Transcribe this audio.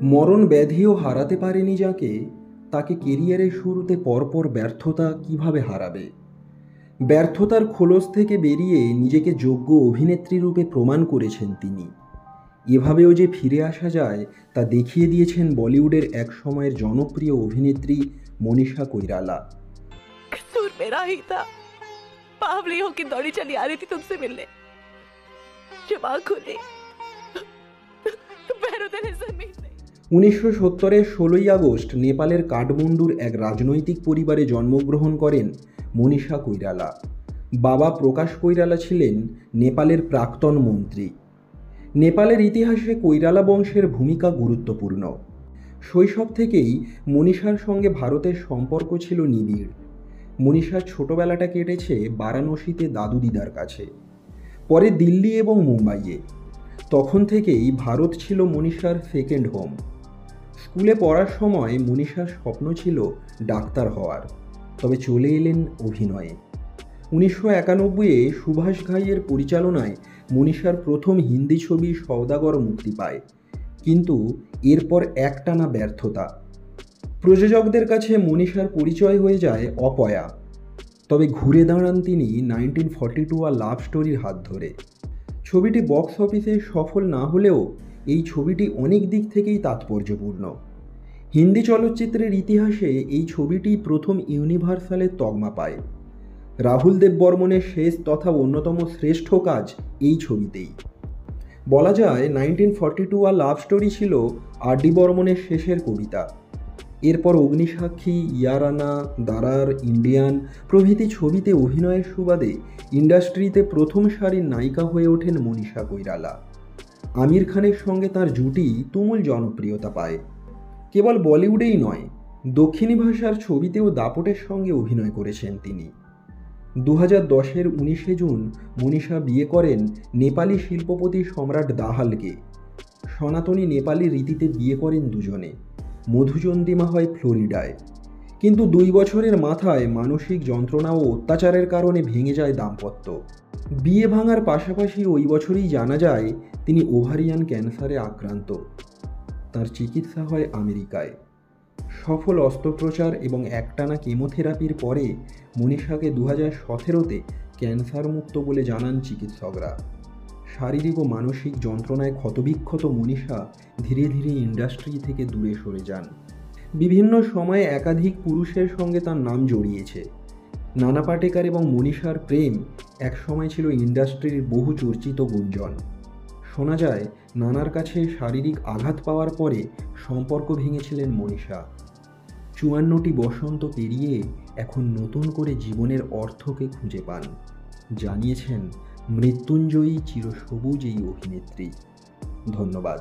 মরণ ব্যাধিও হারাতে পারেনি যাকে, তাকে কেরিয়ারের শুরুতে পরপর ব্যর্থতা কিভাবে হারাবে। ব্যর্থতার খোলস থেকে বেরিয়ে নিজেকে যোগ্য অভিনেত্রী রূপে প্রমাণ করেছেন তিনি। এভাবেও যে ফিরে আসা যায় তা দেখিয়ে দিয়েছেন বলিউডের এক সময়ের জনপ্রিয় অভিনেত্রী মনীষা কৈরালা। कसूर मेरा ही था। बावली होकर दौड़ी चली आ रही थी तुमसे मिलने, जब आँख खुली तो पैरों तले जमीन नहीं। 1970-এর 16ই আগস্ট নেপালের কাঠমান্ডুর এক রাজনৈতিক পরিবারে জন্মগ্রহণ করেন মনীষা কৈরালা। বাবা প্রকাশ কৈরালা ছিলেন নেপালের প্রাক্তন মন্ত্রী। নেপালের ইতিহাসে কৈরালা বংশের ভূমিকা গুরুত্বপূর্ণ। শৈশব থেকেই মনীষার সঙ্গে ভারতের সম্পর্ক ছিল নিবিড়। মনীষার ছোটবেলাটা কেটেছে বারাণসীতে দাদু দিদার কাছে, পরে দিল্লি এবং মুম্বাইয়ে। তখন থেকেই ভারত ছিল মনীষার সেকেন্ড হোম। স্কুলে পড়ার সময় মনীষার স্বপ্ন ছিল ডাক্তার হওয়ার, তবে চলে এলেন অভিনয়ে। 1991-এ সুভাষ ঘাইয়ের পরিচালনায় মনীষার প্রথম হিন্দি ছবি সওদাগর মুক্তি পায়, কিন্তু এরপর একটানা ব্যর্থতা। প্রযোজকদের কাছে মনীষার পরিচয় হয়ে যায় অপয়া। তবে ঘুরে দাঁড়ান তিনি 1942 আ লাভ স্টোরির হাত ধরে। ছবিটি বক্স অফিসে সফল না হলেও এই ছবিটি অনেক দিক থেকেই তাৎপর্যপূর্ণ। হিন্দি চলচ্চিত্রের ইতিহাসে এই ছবিটি প্রথম ইউনিভার্সালের তকমা পায়। রাহুল দেব বর্মনের শেষ তথা অন্যতম শ্রেষ্ঠ কাজ এই ছবিতেই। বলা যায় 1942 আ লাভ স্টোরি ছিল আর.ডি. বর্মনের শেষের কবিতা। এরপর অগ্নিসাক্ষী, ইয়ারানা, দারার, ইন্ডিয়ান প্রভৃতি ছবিতে অভিনয়ের সুবাদে ইন্ডাস্ট্রিতে প্রথম সারির নায়িকা হয়ে ওঠেন মনীষা কৈরালা। আমির খানের সঙ্গে তার জুটি তুমুল জনপ্রিয়তা পায়। কেবল বলিউডেই নয়, দক্ষিণী ভাষার ছবিতেও দাপটের সঙ্গে অভিনয় করেছেন তিনি। 2010-এর 19শে জুন মনীষা বিয়ে করেন নেপালি শিল্পপতি সম্রাট দাহালকে। সনাতনী নেপালি রীতিতে বিয়ে করেন দুজনে। মধুচন্দ্রিমা হয় ফ্লোরিডায়। কিন্তু 2 বছরের মাথায় মানসিক যন্ত্রণা ও অত্যাচারের কারণে ভেঙে যায় দাম্পত্য। বিয়ে ভাঙার পাশাপাশি ওই বছরই জানা যায় তিনি ওভারিয়ান ক্যান্সারে আক্রান্ত। তার চিকিৎসা হয় আমেরিকায়। সফল অস্ত্রোপচার এবং একটানা কেমোথেরাপির পরে মনীষাকে 2017-তে ক্যান্সার মুক্ত বলে জানান চিকিৎসকরা। শারীরিক ও মানসিক যন্ত্রণায় ক্ষতবিক্ষত মনীষা ধীরে ধীরে ইন্ডাস্ট্রি থেকে দূরে সরে যান। বিভিন্ন সময়ে একাধিক পুরুষের সঙ্গে তার নাম জড়িয়েছে। নানা পাটেকর এবং মনীষার প্রেম এক সময় ছিল ইন্ডাস্ট্রির বহু চর্চিত গুঞ্জন। শোনা যায় নানার কাছে শারীরিক আঘাত পাওয়ার পরে সম্পর্ক ভেঙেছিলেন মনীষা। 54টি বসন্ত পেরিয়ে এখন নতুন করে জীবনের অর্থকে খুঁজে পান, জানিয়েছেন মৃত্যুঞ্জয়ী চিরসবুজ এই অভিনেত্রী। ধন্যবাদ।